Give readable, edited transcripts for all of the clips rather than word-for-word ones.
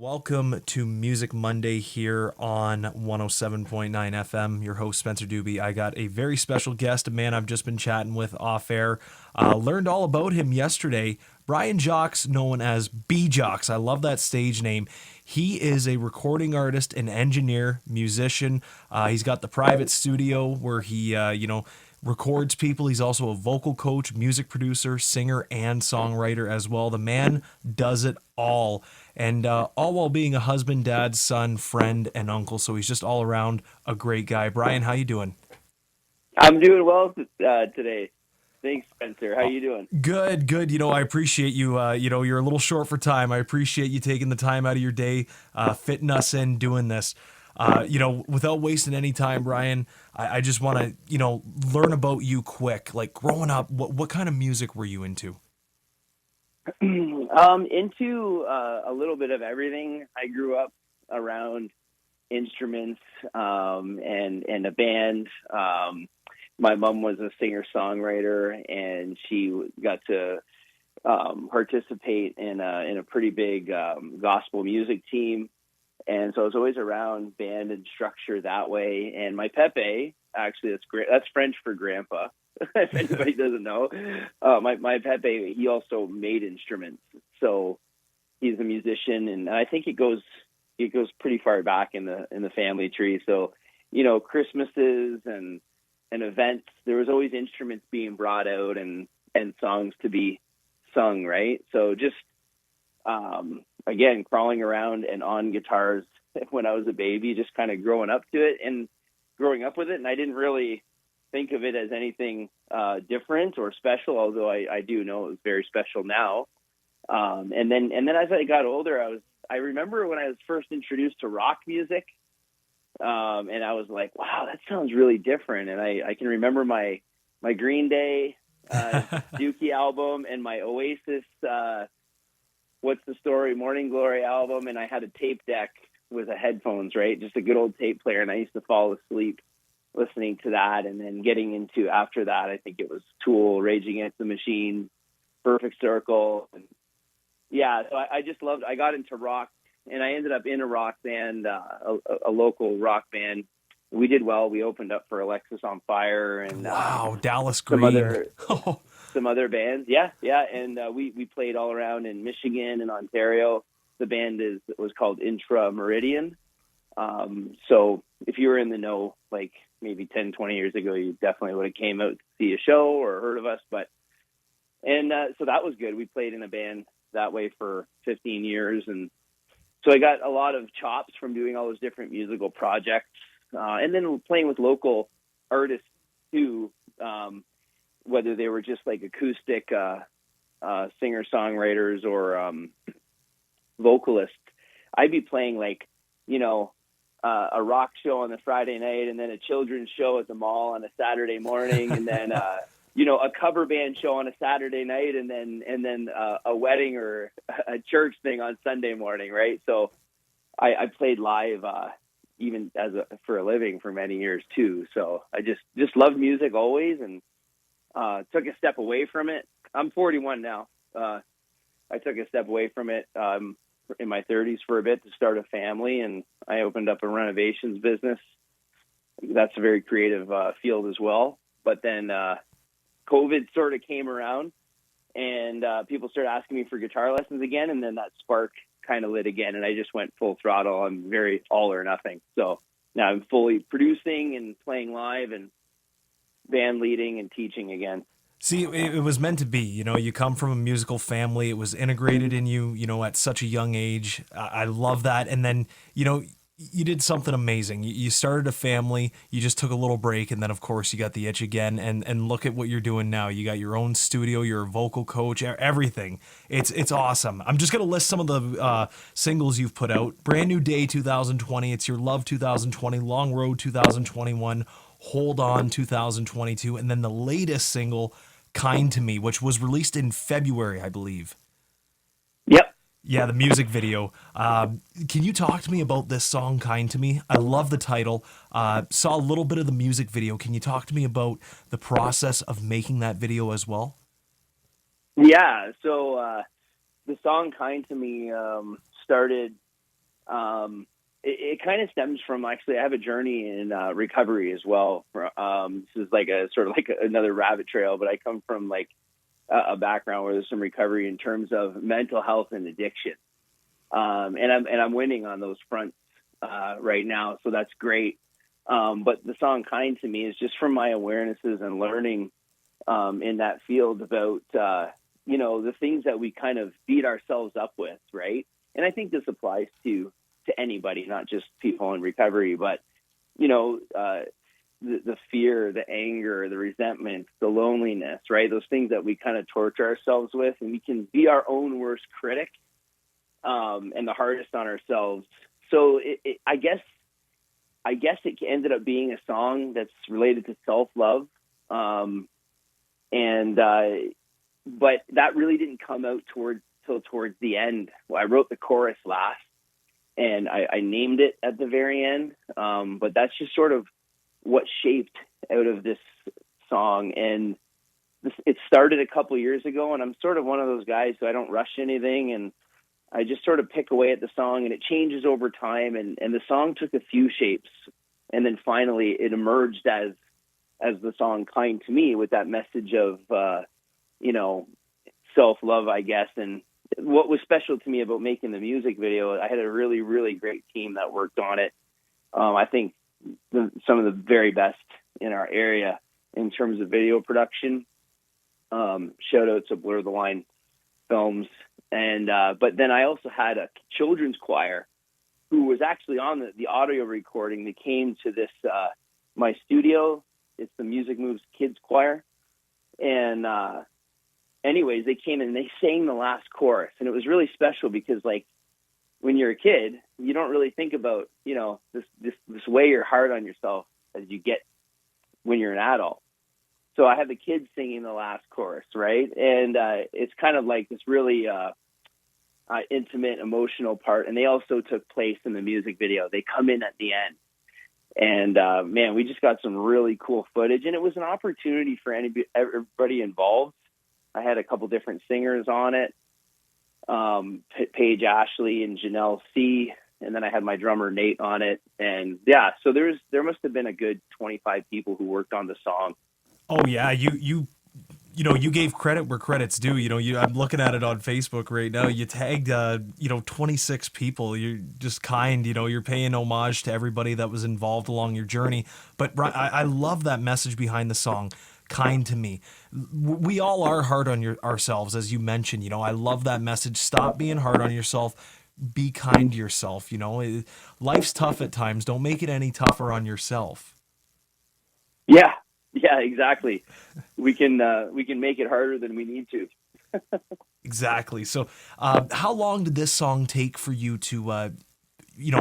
Welcome to Music Monday here on 107.9 FM. Your host, Spencer Duby. I got a very special guest, a man I've just been chatting with off air. Learned all about him yesterday. Brian Jacques, known as bjox. I love that stage name. He is a recording artist, an engineer, musician. He's got the private studio where he, records people. He's also a vocal coach, music producer, singer, and songwriter as well. The man does it all. And all while being a husband, dad, son, friend, and uncle. So he's just all around a great guy. Brian, how you doing? I'm doing well today. Thanks, Spencer. How you doing? Good, good. I appreciate you. You're a little short for time. I appreciate you taking the time out of your day, fitting us in, doing this. Without wasting any time, Brian, I just want to, learn about you quick. Like growing up, what kind of music were you into? Into a little bit of everything. I grew up around instruments and a band. My mom was a singer-songwriter, and she got to participate in a pretty big gospel music team. And so I was always around band and structure that way. And my Pepe, actually, that's French for grandpa, if anybody doesn't know. My Pepe, he also made instruments. So he's a musician, and I think it goes pretty far back in the family tree. So, Christmases and events, there was always instruments being brought out and songs to be sung, right? So just again, crawling around and on guitars when I was a baby, just kind of growing up to it and growing up with it. And I didn't really think of it as anything different or special, although I do know it was very special now. And then as I got older, I remember when I was first introduced to rock music, and I was like, wow, that sounds really different. And I can remember my Green Day Dookie album and my Oasis What's the Story Morning Glory album, and I had a tape deck with a headphones, right? Just a good old tape player, and I used to fall asleep listening to that. And then getting into, after that, I think it was Tool, Rage Against the Machine, Perfect Circle. And yeah, so I just loved, I got into rock, and I ended up in a rock band, a local rock band. We did well. We opened up for Alexis on Fire and wow, Dallas Green. Some other bands. Yeah. And we played all around in Michigan and Ontario. The band was called Intra Meridian. So if you were in the know, like maybe 10, 20 years ago, you definitely would have came out to see a show or heard of us. So that was good. We played in a band that way for 15 years. And so I got a lot of chops from doing all those different musical projects. And then playing with local artists too, whether they were just like acoustic singer-songwriters or vocalists. I'd be playing like, a rock show on the Friday night, and then a children's show at the mall on a Saturday morning, and then a cover band show on a Saturday night, and then a wedding or a church thing on Sunday morning, right? So I played live even for a living for many years too. So I just loved music always, and took a step away from it. I'm 41 now. I took a step away from it in my 30s for a bit to start a family, and I opened up a renovations business. That's a very creative field as well. But then COVID sort of came around, and people started asking me for guitar lessons again, and then that spark kind of lit again, and I just went full throttle. I'm very all or nothing. So now I'm fully producing and playing live and band leading and teaching again. See, it was meant to be. You come from a musical family. It was integrated in you, at such a young age. I love that. And then, you did something amazing. You started a family. You just took a little break, and then, of course, you got the itch again. And look at what you're doing now. You got your own studio. You're a vocal coach. Everything. It's awesome. I'm just gonna list some of the singles you've put out. Brand New Day 2020. It's Your Love 2020. Long Road 2021. Hold On 2022, and then the latest single, Kind to Me, which was released in February, I believe. Yep. Yeah, the music video. Can you talk to me about this song, Kind to Me? I love the title. Saw a little bit of the music video. Can you talk to me about the process of making that video as well? Yeah, so the song Kind to Me started It kind of stems from, actually, I have a journey in recovery as well. This is like a sort of like another rabbit trail, but I come from like a background where there's some recovery in terms of mental health and addiction. And I'm winning on those fronts right now, so that's great. But the song "Kind to Me" is just from my awarenesses and learning in that field about the things that we kind of beat ourselves up with, right? And I think this applies to anybody, not just people in recovery, but the fear, the anger, the resentment, the loneliness, right? Those things that we kind of torture ourselves with, and we can be our own worst critic and the hardest on ourselves. So I guess it ended up being a song that's related to self-love. But that really didn't come out till towards the end. Well, I wrote the chorus last, and I named it at the very end. But that's just sort of what shaped out of this song. And it started a couple years ago, and I'm sort of one of those guys who I don't rush anything, and I just sort of pick away at the song, and it changes over time. And the song took a few shapes, and then finally it emerged as the song "Kind to Me," with that message of, self-love, I guess. And what was special to me about making the music video, I had a really, really great team that worked on it. I think some of the very best in our area in terms of video production. Shout out to Blur the Line Films. And but then I also had a children's choir who was actually on the audio recording. They came to this my studio. It's the Music Moves Kids Choir. And anyways, they came and they sang the last chorus. And it was really special because, like, when you're a kid, you don't really think about, this way you're hard on yourself as you get when you're an adult. So I had the kids singing the last chorus, right? And it's kind of like this really intimate, emotional part. And they also took place in the music video. They come in at the end. And, man, we just got some really cool footage. And it was an opportunity for everybody involved. I had a couple different singers on it, Paige Ashley and Janelle C. And then I had my drummer Nate on it. And, yeah, so there must have been a good 25 people who worked on the song. Oh yeah, you gave credit where credit's due. I'm looking at it on Facebook right now. You tagged 26 people. You're just kind. You're paying homage to everybody that was involved along your journey. But I love that message behind the song, "Kind to Me." We all are hard on ourselves, as you mentioned. I love that message. Stop being hard on yourself. Be kind to yourself. Life's tough at times. Don't make it any tougher on yourself. Yeah, exactly. We can make it harder than we need to. Exactly. So, how long did this song take for you to,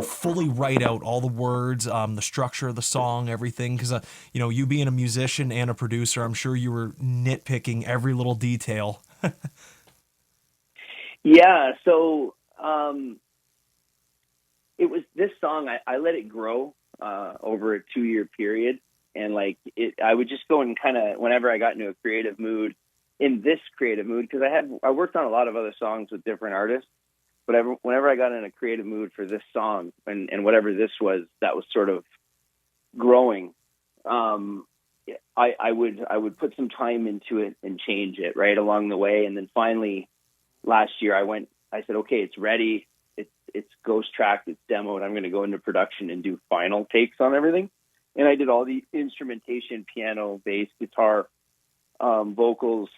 fully write out all the words, the structure of the song, everything? Because, you being a musician and a producer, I'm sure you were nitpicking every little detail. Yeah. So, it was this song. I let it grow over a 2-year period. And I would just go and kind of, whenever I got into a creative mood, because I worked on a lot of other songs with different artists, but whenever I got in a creative mood for this song and whatever this was, that was sort of growing, I would put some time into it and change it right along the way. And then finally last year I said, okay, it's ready. It's ghost tracked, it's demoed. I'm going to go into production and do final takes on everything. And I did all the instrumentation, piano, bass, guitar, vocals,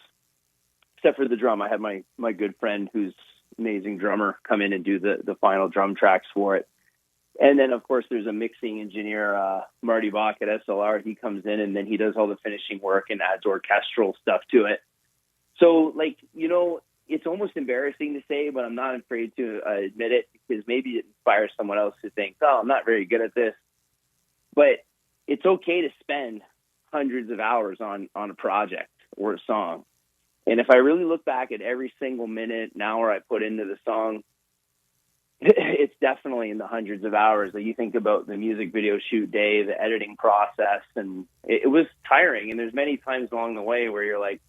except for the drum. I had my good friend, who's an amazing drummer, come in and do the final drum tracks for it. And then, of course, there's a mixing engineer, Marty Bach at SLR. He comes in and then he does all the finishing work and adds orchestral stuff to it. So, it's almost embarrassing to say, but I'm not afraid to admit it, because maybe it inspires someone else who thinks, oh, I'm not very good at this. But it's okay to spend hundreds of hours on a project or a song. And if I really look back at every single minute, an hour I put into the song, it's definitely in the hundreds of hours. That you think about the music video shoot day, the editing process, and it was tiring. And there's many times along the way where you're like,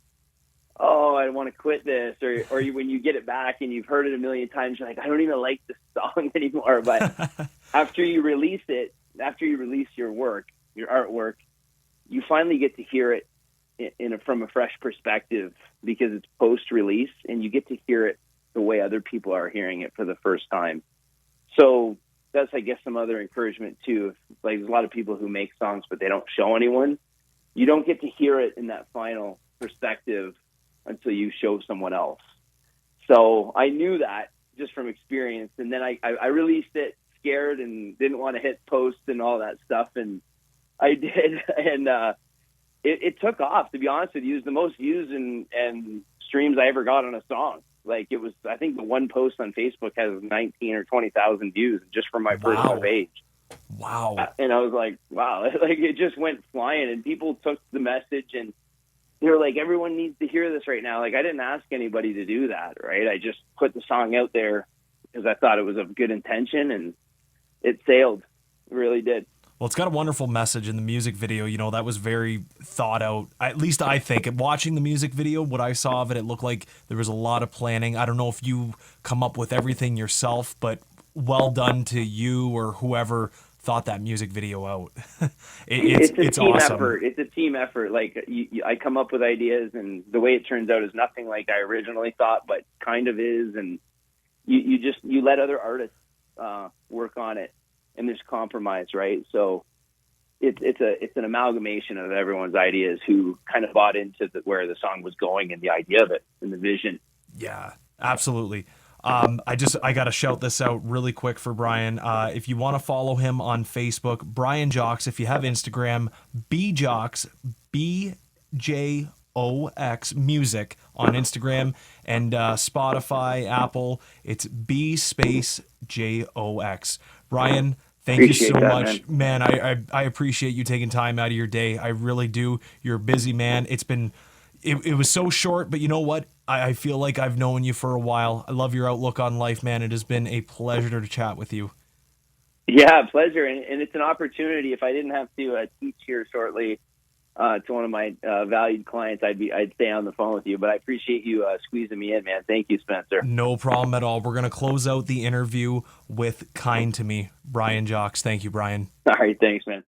oh, I want to quit this, or when you get it back and you've heard it a million times, you're like, I don't even like this song anymore. But after you release it, after you release your work, your artwork, you finally get to hear it from a fresh perspective because it's post-release, and you get to hear it the way other people are hearing it for the first time. So that's, I guess, some other encouragement too. Like, there's a lot of people who make songs, but they don't show anyone. You don't get to hear it in that final perspective until you show someone else. So I knew that just from experience. And then I released it scared and didn't want to hit post and all that stuff. And I did. And it took off, to be honest with you. It was the most views and streams I ever got on a song. Like, it was, I think the one post on Facebook has 19 or 20,000 views just from my personal page. Wow. And I was like, wow, like, it just went flying, and people took the message and they were like, everyone needs to hear this right now. Like, I didn't ask anybody to do that, right? I just put the song out there because I thought it was of good intention, and it sailed. It really did. Well, it's got a wonderful message in the music video. You know, that was very thought out. At least I think. Watching the music video, what I saw of it, it looked like there was a lot of planning. I don't know if you come up with everything yourself, but well done to you or whoever thought that music video out. It's a team awesome. effort. It's a team effort. Like, I come up with ideas, and the way it turns out is nothing like I originally thought, but kind of is. And you let other artists work on it, and there's compromise, right? So it's an amalgamation of everyone's ideas who kind of bought into where the song was going and the idea of it and the vision. Yeah, absolutely. I got to shout this out really quick for Brian. If you want to follow him on Facebook, Brian Jacques. If you have Instagram, bjox, bjox music on Instagram, and Spotify, Apple, it's b_jox. Brian, thank you so much, man. I appreciate you taking time out of your day. I really do. You're a busy man. It was so short, but you know what? I feel like I've known you for a while. I love your outlook on life, man. It has been a pleasure to chat with you. Yeah, pleasure. And it's an opportunity. If I didn't have to teach here shortly to one of my valued clients, I'd stay on the phone with you. But I appreciate you squeezing me in, man. Thank you, Spencer. No problem at all. We're going to close out the interview with Kind to Me. Brian Jacques. Thank you, Brian. All right. Thanks, man.